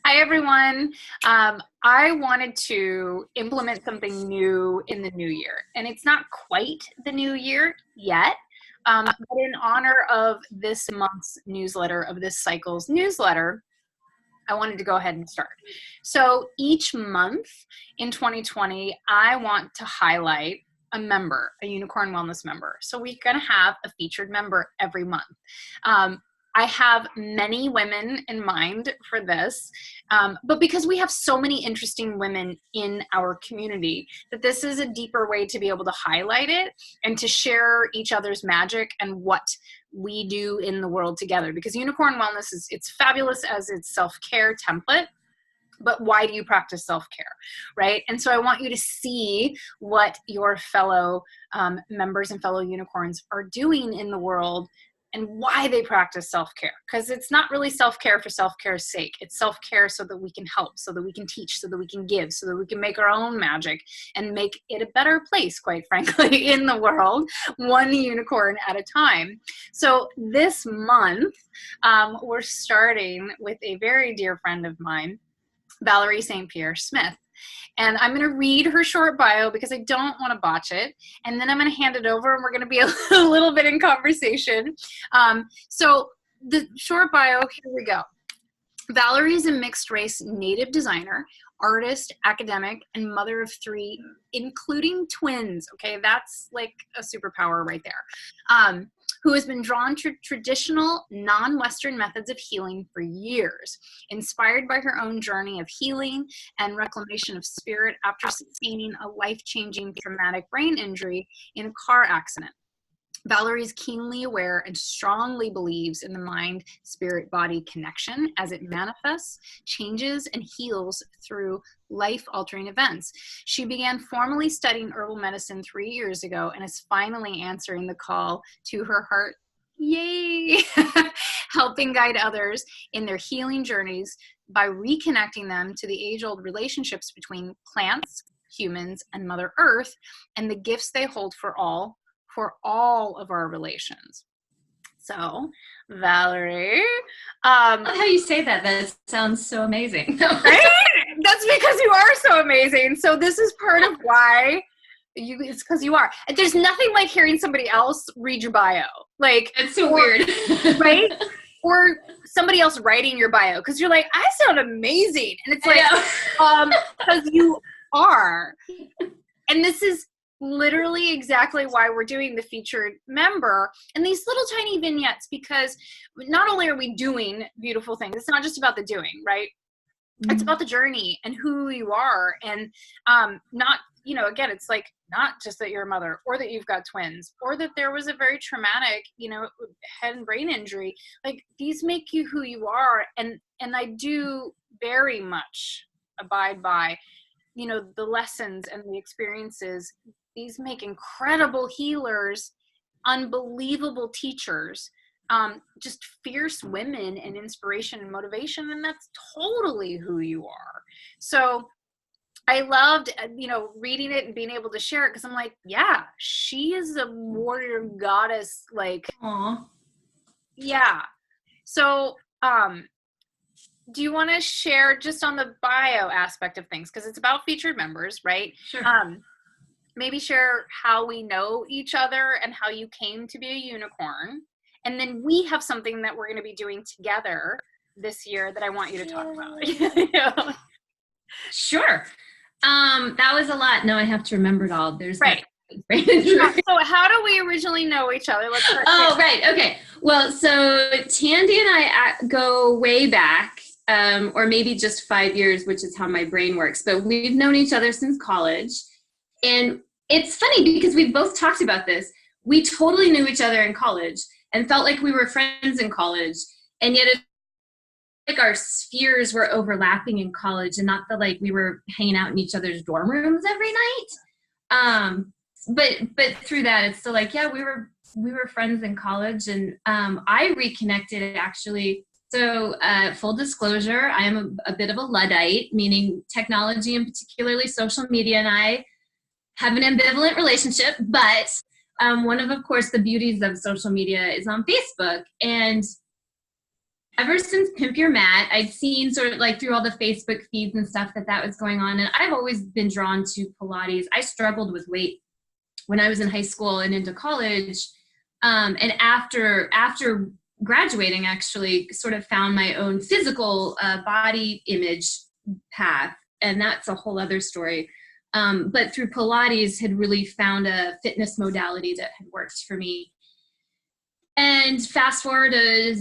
Hi, everyone. I wanted to implement something new in the new year, and it's not quite the new year yet, but in honor of this month's newsletter, of this cycle's newsletter, I wanted to go ahead and start. So each month in 2020, I want to highlight a member, a Unicorn Wellness member. So we're going to have a featured member every month. I have many women in mind for this, but because we have so many interesting women in our community, that this is a deeper way to be able to highlight it and to share each other's magic and what we do in the world together. Because Unicorn Wellness it's fabulous as its self-care template, but why do you practice self-care, right? And so I want you to see what your fellow members and fellow unicorns are doing in the world and why they practice self-care. Because it's not really self-care for self-care's sake. It's self-care so that we can help, so that we can teach, so that we can give, so that we can make our own magic and make it a better place, quite frankly, in the world, one unicorn at a time. So this month, we're starting with a very dear friend of mine, Valerie St. Pierre Smith. And I'm going to read her short bio because I don't want to botch it. And then I'm going to hand it over and we're going to be a little bit in conversation. So the short bio, here we go. Valerie is a mixed race native designer, artist, academic, and mother of three, including twins. Okay, that's like a superpower right there. Who has been drawn to traditional non-Western methods of healing for years, inspired by her own journey of healing and reclamation of spirit after sustaining a life-changing traumatic brain injury in a car accident. Valerie is keenly aware and strongly believes in the mind-spirit-body connection as it manifests, changes, and heals through life-altering events. She began formally studying herbal medicine 3 years ago and is finally answering the call to her heart. Yay! Helping guide others in their healing journeys by reconnecting them to the age-old relationships between plants, humans, and Mother Earth, and the gifts they hold for all of our relations. So, Valerie. I love how you say that. That sounds so amazing. Right? That's because you are so amazing. So this is part of why it's because you are. And there's nothing like hearing somebody else read your bio. Like, it's so weird. Right? Or somebody else writing your bio. Because you're like, I sound amazing. And it's like, because you are. And this is literally exactly why we're doing the featured member and these little tiny vignettes, because not only are we doing beautiful things, it's not just about the doing, right? Mm-hmm. It's about the journey and who you are, and not, again, it's like not just that you're a mother or that you've got twins or that there was a very traumatic, head and brain injury. Like, these make you who you are, and I do very much abide by the lessons and the experiences. These make incredible healers, unbelievable teachers, just fierce women and inspiration and motivation. And that's totally who you are. So I loved, reading it and being able to share it, because I'm like, yeah, she is a warrior goddess. Like, aww. Yeah. So, do you want to share just on the bio aspect of things? Because it's about featured members, right? Sure. Maybe share how we know each other and how you came to be a unicorn. And then we have something that we're going to be doing together this year that I want you to talk about. Sure. That was a lot. No, I have to remember it all. There's right. So how do we originally know each other? Let's start. Right. Okay. Well, so Tandy and I go way back, or maybe just 5 years, which is how my brain works. But we've known each other since college. And it's funny because we've both talked about this. We totally knew each other in college and felt like we were friends in college. And yet it's like our spheres were overlapping in college, and not that like we were hanging out in each other's dorm rooms every night. But through that, it's still like, yeah, we were friends in college. And I reconnected actually. So full disclosure, I am a bit of a Luddite, meaning technology and particularly social media and I have an ambivalent relationship, but one of course, the beauties of social media is on Facebook. And ever since Pimp Your Mat, I'd seen sort of like through all the Facebook feeds and stuff that was going on. And I've always been drawn to Pilates. I struggled with weight when I was in high school and into college. And after graduating, actually sort of found my own physical body image path. And that's a whole other story. But through Pilates had really found a fitness modality that had worked for me. And fast forward a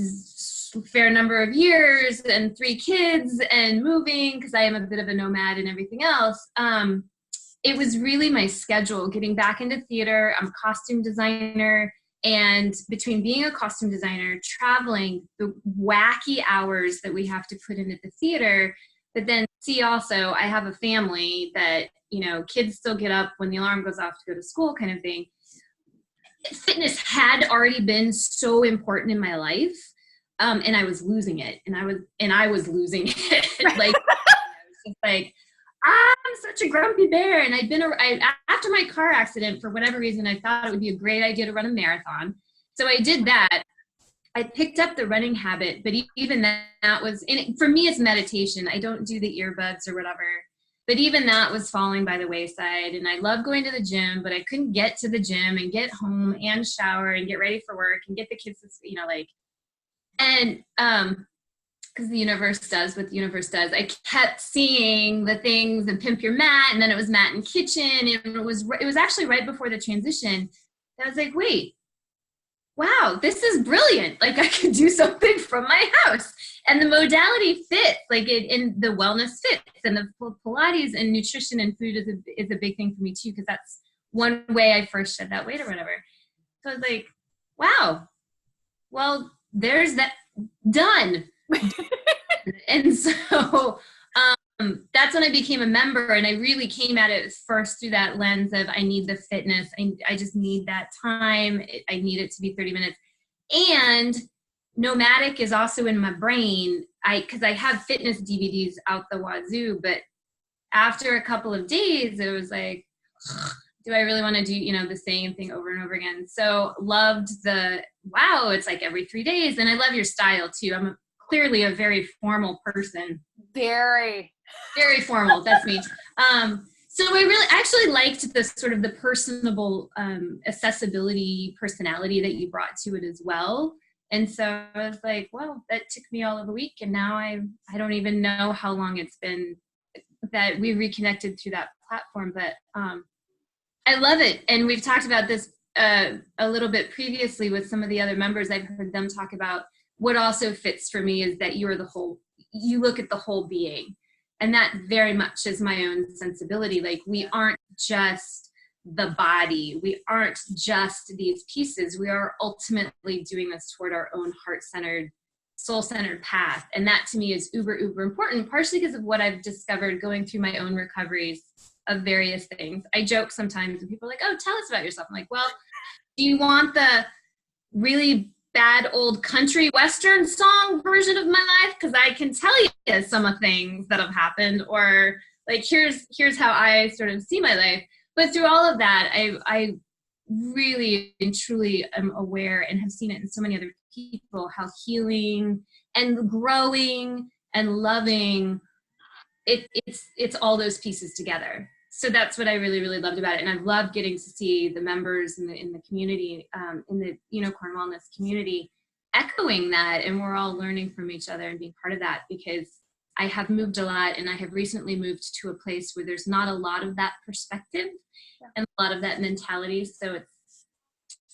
fair number of years and 3 kids and moving, because I am a bit of a nomad and everything else. It was really my schedule, getting back into theater. I'm a costume designer. And between being a costume designer, traveling, the wacky hours that we have to put in at the theater, but then also I have a family that, kids still get up when the alarm goes off to go to school kind of thing. Fitness had already been so important in my life. And I was losing it. And I was losing it. Like, I was just like, I'm such a grumpy bear. And after my car accident, for whatever reason, I thought it would be a great idea to run a marathon. So I did that. I picked up the running habit, but even that was, for me, it's meditation. I don't do the earbuds or whatever, but even that was falling by the wayside. And I love going to the gym, but I couldn't get to the gym and get home and shower and get ready for work and get the kids to, because the universe does what the universe does. I kept seeing the things and Pimp Your Mat, and then it was Mat and Kitchen, and it was actually right before the transition. I was like, wait, wow, this is brilliant. Like, I could do something from my house, and the modality fits. Like, and the wellness fits, and the Pilates and nutrition and food is a big thing for me too, because that's one way I first shed that weight or whatever. So I was like, wow, well, there's that done. And so that's when I became a member, and I really came at it first through that lens of I need the fitness. I just need that time. I need it to be 30 minutes. And nomadic is also in my brain. Because I have fitness DVDs out the wazoo, but after a couple of days, it was like, do I really want to do, the same thing over and over again? So loved wow, it's like every 3 days. And I love your style too. I'm clearly a very formal person. Very, very formal. That's me. So I actually liked the sort of the personable accessibility personality that you brought to it as well. And so I was like, well, that took me all of a week. And now I don't even know how long it's been that we reconnected through that platform. But I love it. And we've talked about this a little bit previously with some of the other members. I've heard them talk about what also fits for me is that you look at the whole being. And that very much is my own sensibility. Like, we aren't just the body. We aren't just these pieces. We are ultimately doing this toward our own heart-centered, soul-centered path. And that to me is uber, uber important, partially because of what I've discovered going through my own recoveries of various things. I joke sometimes when people are like, oh, tell us about yourself. I'm like, well, do you want the really bad old country western song version of my life? Because I can tell you some of things that have happened, or like, here's how I sort of see my life. But through all of that, I really and truly am aware and have seen it in so many other people, how healing and growing and loving, it's all those pieces together. So that's what I really, really loved about it. And I've loved getting to see the members in the community, in the Unicorn Wellness community, echoing that. And we're all learning from each other and being part of that, because I have moved a lot, and I have recently moved to a place where there's not a lot of that perspective and a lot of that mentality. So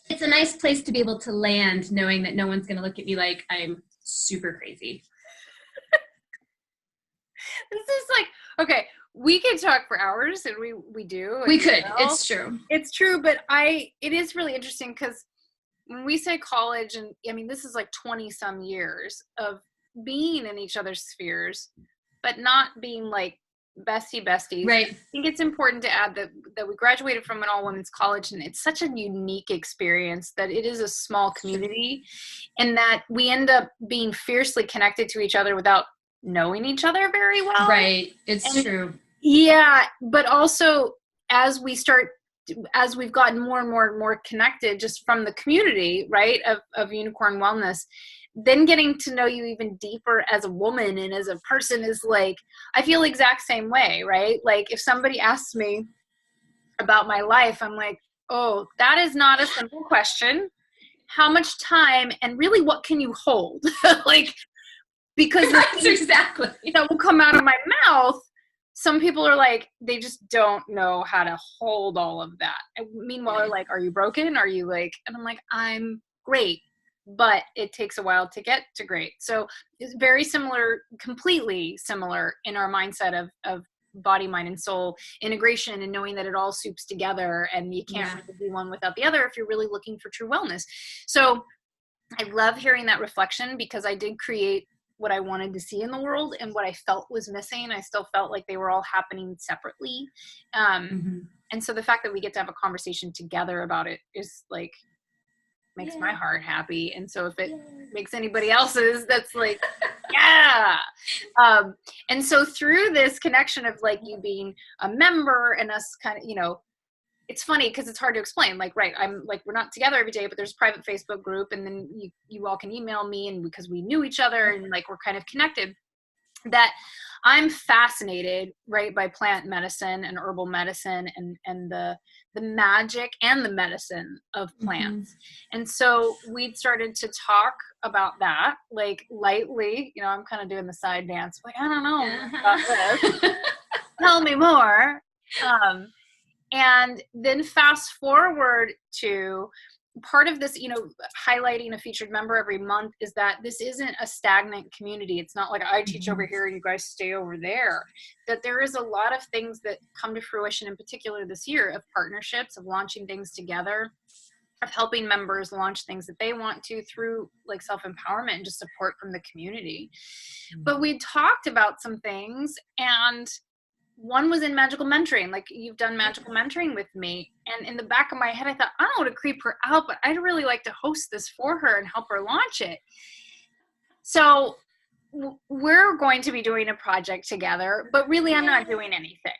it's a nice place to be able to land, knowing that no one's going to look at me like I'm super crazy. This is like, okay, we could talk for hours, and we do. We could. It's true. It's true, but it is really interesting, because when we say college, and I mean, this is like 20 some years of being in each other's spheres, but not being like besties. Right. I think it's important to add that we graduated from an all-women's college, and it's such a unique experience that it is a small community, and that we end up being fiercely connected to each other without knowing each other very well. Right. It's true. Yeah. But also, as we've gotten more and more and more connected just from the community, right, of Unicorn Wellness, then getting to know you even deeper as a woman and as a person is like, I feel the exact same way, right? Like if somebody asks me about my life, I'm like, oh, that is not a simple question. How much time and really what can you hold? Like, because exactly that will come out of my mouth. Some people are like, they just don't know how to hold all of that. And meanwhile, they're like, are you broken? Are you like, and I'm like, I'm great, but it takes a while to get to great. So it's very similar, completely similar in our mindset of body, mind, and soul integration, and knowing that it all soups together and you can't really be one without the other if you're really looking for true wellness. So I love hearing that reflection, because I did create what I wanted to see in the world and what I felt was missing. I still felt like they were all happening separately. And so the fact that we get to have a conversation together about it is like, makes my heart happy. And so if it makes anybody else's, that's like, yeah. And so through this connection of like you being a member and us kind of, you know, it's funny because it's hard to explain. Like, right, I'm like, we're not together every day, but there's a private Facebook group, and then you all can email me, and because we knew each other and like we're kind of connected, that I'm fascinated, right, by plant medicine and herbal medicine and the magic and the medicine of plants. And so we'd started to talk about that, like lightly, you know, I'm kind of doing the side dance, like, I don't know about this. Tell me more. And then fast forward to part of this, you know, highlighting a featured member every month is that this isn't a stagnant community. It's not like I teach over here and you guys stay over there. That there is a lot of things that come to fruition, in particular this year, of partnerships, of launching things together, of helping members launch things that they want to through like self-empowerment and just support from the community. But we talked about some things, and one was in magical mentoring. Like, you've done magical mentoring with me. And in the back of my head, I thought, I don't want to creep her out, but I'd really like to host this for her and help her launch it. So we're going to be doing a project together, but really I'm not doing anything.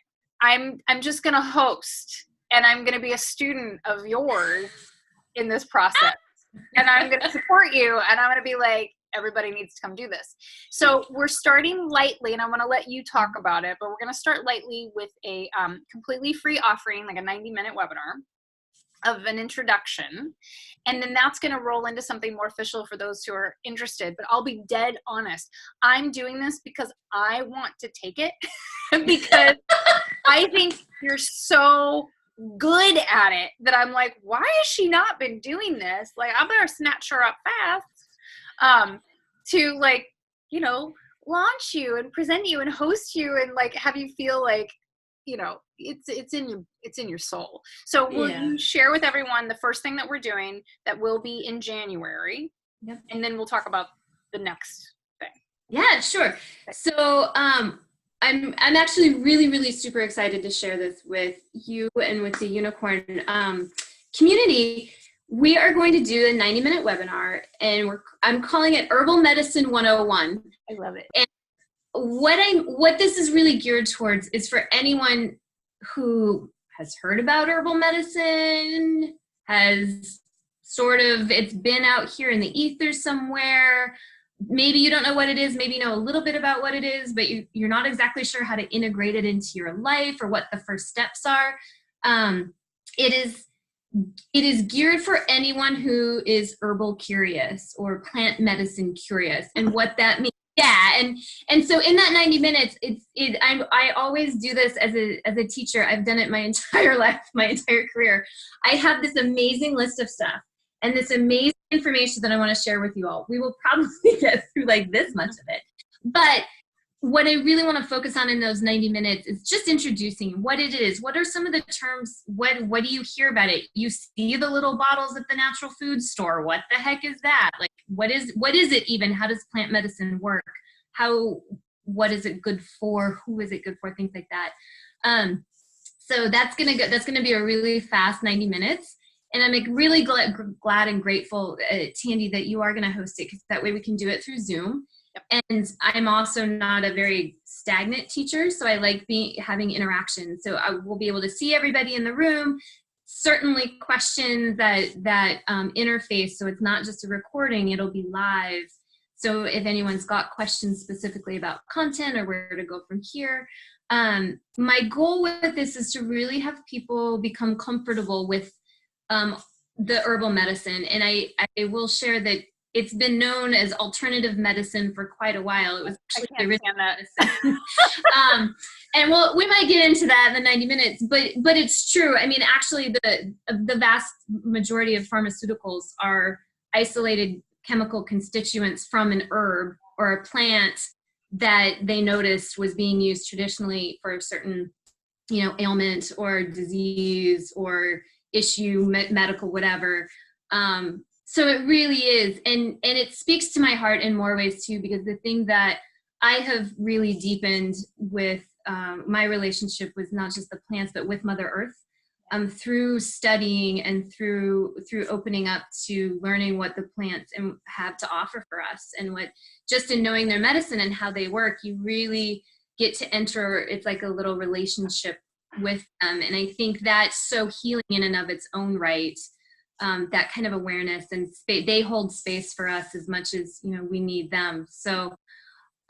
I'm just going to host, and I'm going to be a student of yours in this process. And I'm going to support you, and I'm going to be like, everybody needs to come do this. So we're starting lightly, and I'm going to let you talk about it, but we're going to start lightly with a completely free offering, like a 90-minute webinar of an introduction. And then that's going to roll into something more official for those who are interested. But I'll be dead honest. I'm doing this because I want to take it because I think you're so good at it that I'm like, why has she not been doing this? Like, I better snatch her up fast. To like, you know, launch you and present you and host you and like have you feel like, you know, it's in your soul. So will you share with everyone the first thing that we're doing that will be in January? Yep. And then we'll talk about the next thing. Yeah, sure. So I'm actually really super excited to share this with you and with the Unicorn community. We are going to do a 90-minute webinar, and I'm calling it Herbal Medicine 101. I love it. And what this is really geared towards is for anyone who has heard about herbal medicine, has sort of, it's been out here in the ether somewhere. Maybe you don't know what it is, maybe you know a little bit about what it is, but you're not exactly sure how to integrate it into your life or what the first steps are. It is geared for anyone who is herbal curious or plant medicine curious, and what that means. Yeah, and so in that 90 minutes, I always do this as a teacher. I've done it my entire life, my entire career. I have this amazing list of stuff and this amazing information that I want to share with you all. We will probably get through like this much of it, but what I really want to focus on in those 90 minutes is just introducing what it is. What are some of the terms? What do you hear about it? You see the little bottles at the natural food store. What the heck is that? Like, what is it even? How does plant medicine work? What is it good for? Who is it good for? Things like that. So that's gonna be a really fast 90 minutes. And I'm really glad and grateful, Tandy, that you are gonna host it, because that way we can do it through Zoom. And I'm also not a very stagnant teacher, so I like having interaction. So I will be able to see everybody in the room, certainly questions that interface, so it's not just a recording, it'll be live. So if anyone's got questions specifically about content or where to go from here, my goal with this is to really have people become comfortable with the herbal medicine. And I will share that it's been known as alternative medicine for quite a while. It was actually the original medicine. And we might get into that in the 90 minutes, but it's true. I mean, actually the vast majority of pharmaceuticals are isolated chemical constituents from an herb or a plant that they noticed was being used traditionally for a certain, ailment or disease or issue, medical, whatever. So it really is. And it speaks to my heart in more ways too, because the thing that I have really deepened with my relationship with not just the plants, but with Mother Earth, through studying and through opening up to learning what the plants have to offer for us, and what, just in knowing their medicine and how they work, you really get to enter, it's like a little relationship with them. And I think that's so healing in and of its own right. That kind of awareness and they hold space for us as much as, we need them. So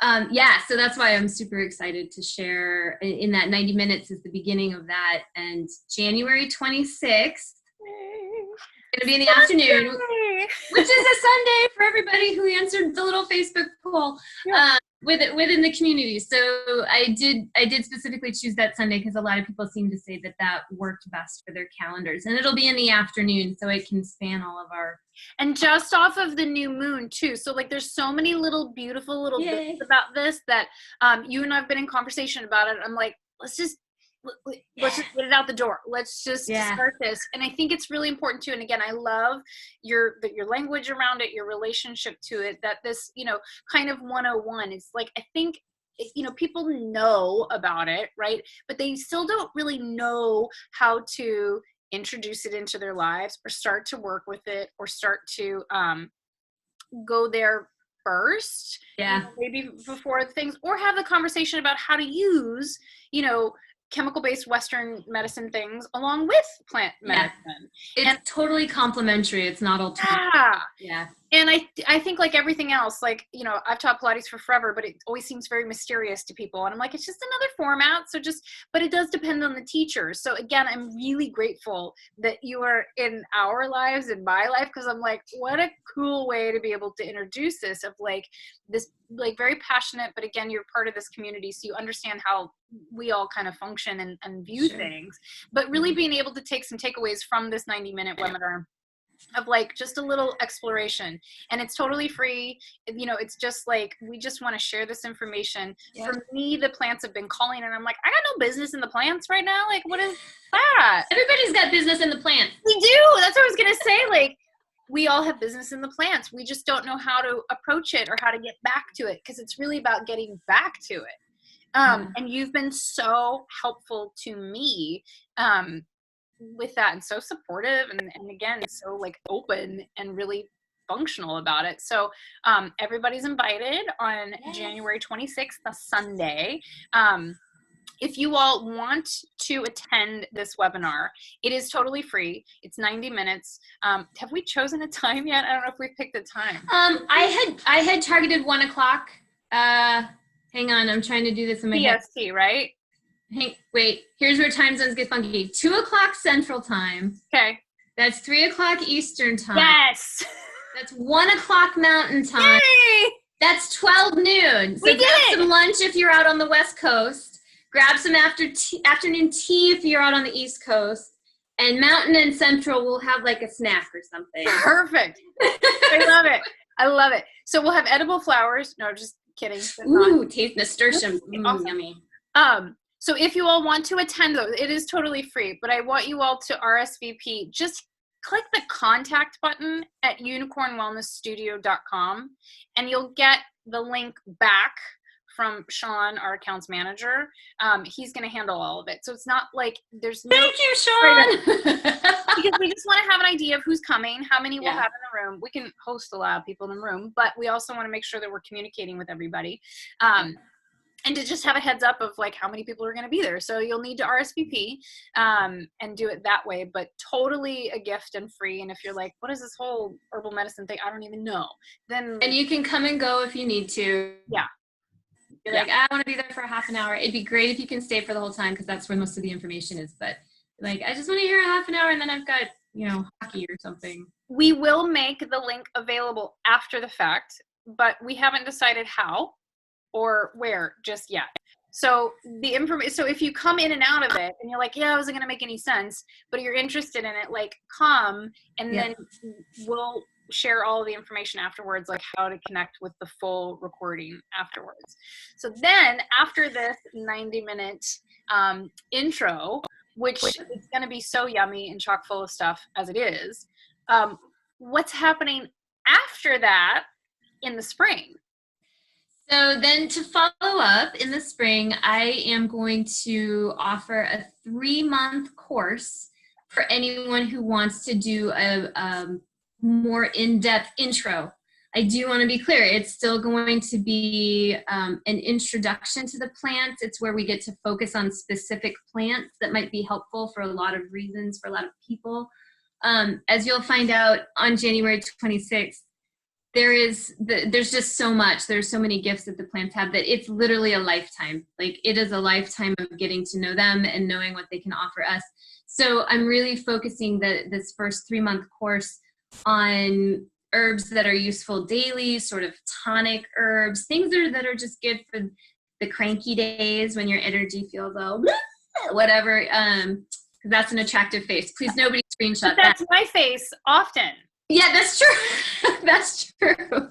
so that's why I'm super excited to share in that 90 minutes is the beginning of that. And January 26th, going to be in the afternoon, which is a Sunday for everybody who answered the little Facebook poll within the community. So I did specifically choose that Sunday because a lot of people seem to say that worked best for their calendars, and it'll be in the afternoon, so it can span all of our. And just off of the new moon too. So like there's so many little beautiful little bits about this that you and I've been in conversation about it. I'm like, let's just get it out the door. Let's just start this. And I think it's really important too. And again, I love your language around it, your relationship to it, that this, kind of 101 is like, I think, people know about it, right? But they still don't really know how to introduce it into their lives or start to work with it or start to go there first. Maybe before things, or have the conversation about how to use, chemical-based Western medicine things along with plant medicine. It's totally complementary. It's not alternative. Yeah. And I think like everything else, like, I've taught Pilates for forever, but it always seems very mysterious to people. And I'm like, it's just another format. So but it does depend on the teacher. So again, I'm really grateful that you are in our lives, in my life, because I'm like, what a cool way to be able to introduce this of like this, like very passionate, but again, you're part of this community. So you understand how we all kind of function and view things, but really being able to take some takeaways from this 90-minute webinar of like just a little exploration, and it's totally free. It's just like, we just want to share this information. For me, the plants have been calling, and I'm like, I got no business in the plants right now. Like, what is that? Everybody's got business in the plants. We do. That's what I was going to say. Like, we all have business in the plants. We just don't know how to approach it or how to get back to it, because it's really about getting back to it. And you've been so helpful to me with that, and so supportive, and again, so like open and really functional about it. So everybody's invited on January 26th, a Sunday. If you all want to attend this webinar, it is totally free. It's 90 minutes. Have we chosen a time yet? I don't know if we've picked a time. I had targeted 1 o'clock. Hang on, I'm trying to do this in my head. PST, right? Wait, here's where time zones get funky. 2 o'clock Central Time. Okay. That's 3 o'clock Eastern Time. Yes. That's 1 o'clock Mountain Time. Yay! That's 12 noon. So grab some lunch if you're out on the West Coast. Grab some afternoon tea if you're out on the East Coast. And Mountain and Central will have like a snack or something. Perfect. I love it. I love it. So we'll have edible flowers. No, just kidding. Ooh, taste nasturtium. Awesome. Yummy. So if you all want to attend those, it is totally free, but I want you all to RSVP. Just click the contact button at unicornwellnessstudio.com, and you'll get the link back from Sean, our accounts manager. He's going to handle all of it. So it's not like there's no— Thank you, Sean! Because we just want to have an idea of who's coming, how many we'll have in the room. We can host a lot of people in the room, but we also want to make sure that we're communicating with everybody. and to just have a heads up of like how many people are going to be there. So you'll need to RSVP and do it that way, but totally a gift and free. And if you're like, what is this whole herbal medicine thing? I don't even know. Then And you can come and go if you need to. Yeah. You're like, I want to be there for a half an hour. It'd be great if you can stay for the whole time because that's where most of the information is. But like, I just want to hear a half an hour and then I've got, you know, hockey or something. We will make the link available after the fact, but we haven't decided how or where just yet. So the information, so if you come in and out of it and you're like, yeah, it wasn't going to make any sense, but you're interested in it, like come and then we'll share all the information afterwards, like how to connect with the full recording afterwards. So then after this 90-minute intro, which is going to be so yummy and chock full of stuff as it is, what's happening after that in the spring? So then to follow up in the spring, I am going to offer a 3-month course for anyone who wants to do a more in-depth intro. I do want to be clear, it's still going to be an introduction to the plants. It's where we get to focus on specific plants that might be helpful for a lot of reasons for a lot of people. As you'll find out on January 26th, there's just so much. There's so many gifts that the plants have that it's literally a lifetime. Like it is a lifetime of getting to know them and knowing what they can offer us. So I'm really focusing this first 3-month course on herbs that are useful daily, sort of tonic herbs, things that are just good for the cranky days when your energy feels all whatever. That's an attractive face. Please, nobody screenshot that. That's my face often. Yeah, that's true. That's true.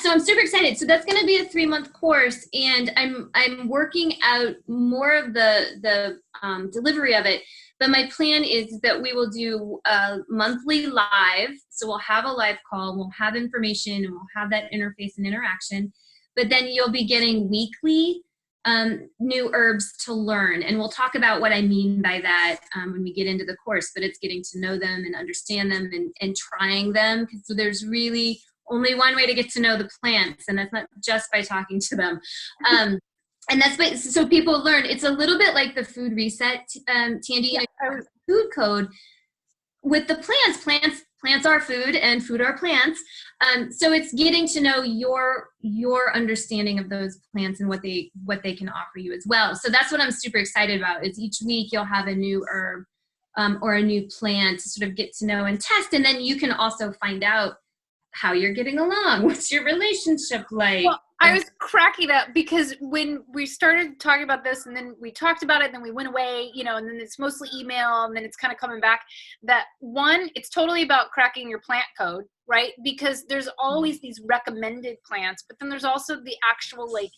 So I'm super excited. So that's going to be a 3-month course, and I'm working out more of the delivery of it. But my plan is that we will do a monthly live. So we'll have a live call, we'll have information, and we'll have that interface and interaction. But then you'll be getting weekly new herbs to learn. And we'll talk about what I mean by that when we get into the course, but it's getting to know them and understand them and trying them. Because so there's really only one way to get to know the plants, and that's not just by talking to them. And that's so people learn. It's a little bit like the food reset, Tandy, food code. With the plants are food and food are plants. So it's getting to know your understanding of those plants and what they can offer you as well. So that's what I'm super excited about, is each week you'll have a new herb or a new plant to sort of get to know and test. And then you can also find out how you're getting along. What's your relationship like? Well, I was cracking up because when we started talking about this and then we talked about it and then we went away, and then it's mostly email and then it's kind of coming back, that one, it's totally about cracking your plant code, right? Because there's always these recommended plants, but then there's also the actual like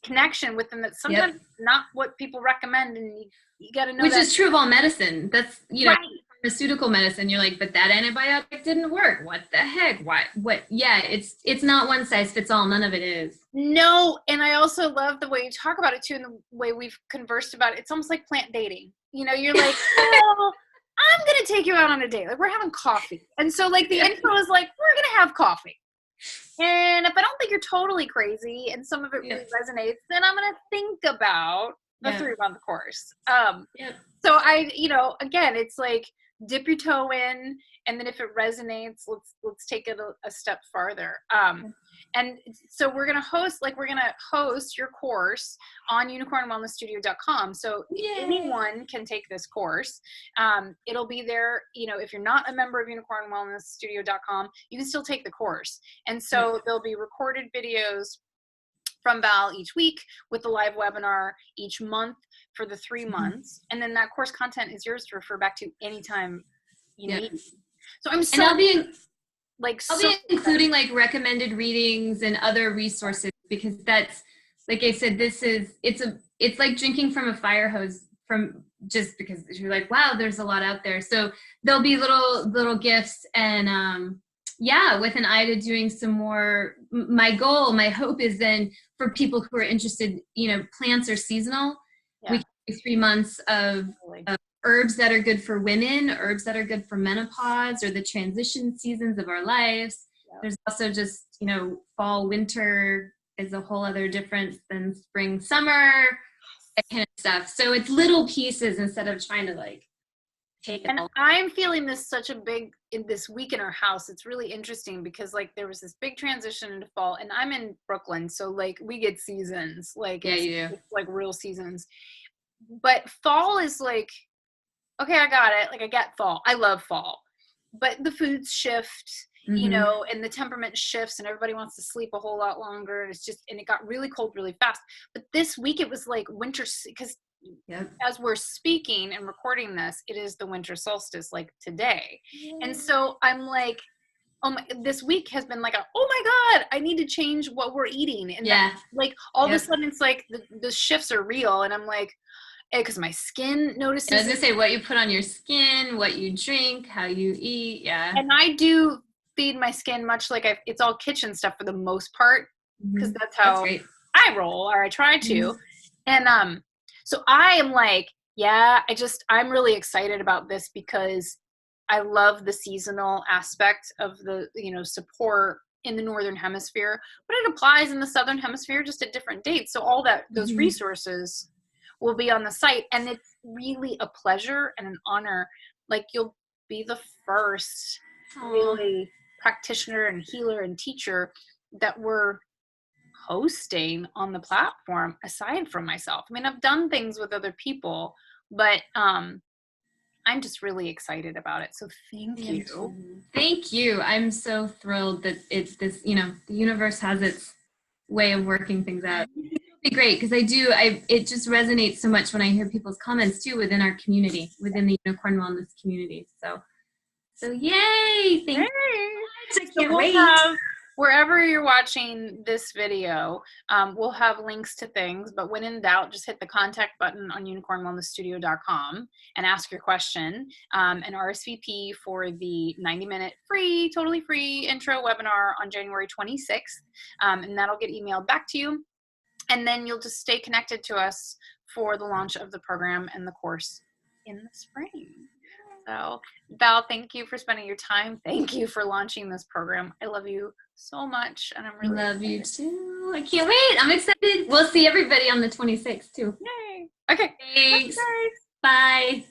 connection with them that sometimes not what people recommend, and you got to know which that. Is true of all medicine. That's, right. Pharmaceutical medicine, you're like, but that antibiotic didn't work. What the heck? What? Yeah, it's not one size fits all. None of it is. No, and I also love the way you talk about it too, and the way we've conversed about it. It's almost like plant dating. You're like, oh, I'm gonna take you out on a date. Like we're having coffee, and so like the intro is like, we're gonna have coffee. And if I don't think you're totally crazy and some of it really resonates, then I'm gonna think about the 3-month course. So I, again, it's like, dip your toe in, and then if it resonates, let's take it a step farther. And so we're gonna host your course on unicornwellnessstudio.com. So anyone can take this course. It'll be there. If you're not a member of unicornwellnessstudio.com, you can still take the course. And so there'll be recorded videos from Val each week with the live webinar each month for the 3 months. And then that course content is yours to refer back to anytime you need. So I'll be including like recommended readings and other resources, because that's, like I said, it's like drinking from a fire hose, just because you're like, wow, there's a lot out there. So there'll be little gifts and with an eye to doing some more. My hope is then for people who are interested, plants are seasonal. We can do 3 months of herbs that are good for women, herbs that are good for menopause or the transition seasons of our lives. There's also just, fall, winter is a whole other difference than spring, summer, that kind of stuff. So it's little pieces instead of trying to like take it And all. I'm feeling this such a big in this week in our house. It's really interesting because like there was this big transition into fall, and I'm in Brooklyn, so like we get seasons, like Yeah, you do. it's like real seasons. But fall is like, okay, I got it. Like I get fall. I love fall. But the foods shift, you know, and the temperament shifts, and everybody wants to sleep a whole lot longer. And it's just, and it got really cold really fast. But this week it was like winter, because as we're speaking and recording this, it is the winter solstice, like today. And so I'm like, oh my, this week has been like oh my God, I need to change what we're eating. And that, like all of a sudden it's like the shifts are real. And I'm like, because my skin notices. I was gonna say what you put on your skin, what you drink, how you eat. Yeah. And I do feed my skin much like it's all kitchen stuff for the most part, because that's how I roll, or I try to. And so I am like, yeah, I'm really excited about this because I love the seasonal aspect of the, you know, support in the Northern Hemisphere, but it applies in the Southern Hemisphere just at different dates. So all that, those resources will be on the site, and it's really a pleasure and an honor. Like you'll be the first really practitioner and healer and teacher that we're hosting on the platform aside from myself. I mean, I've done things with other people, but I'm just really excited about it. So thank you. Thank you. I'm so thrilled that it's this, you know, the universe has its way of working things out. It'll be great because it just resonates so much when I hear people's comments too within our community, within the Unicorn Wellness community. So yay! Thank you. I can't wait. Wherever you're watching this video, we'll have links to things, but when in doubt, just hit the contact button on unicornwellnessstudio.com and ask your question, and RSVP for the 90-minute free, totally free intro webinar on January 26th, and that'll get emailed back to you. And then you'll just stay connected to us for the launch of the program and the course in the spring. So, Val, thank you for spending your time. Thank you for launching this program. I love you so much, and I'm really excited. You too. I can't wait. I'm excited. We'll see everybody on the 26th too. Yay. Okay. Thanks. Bye.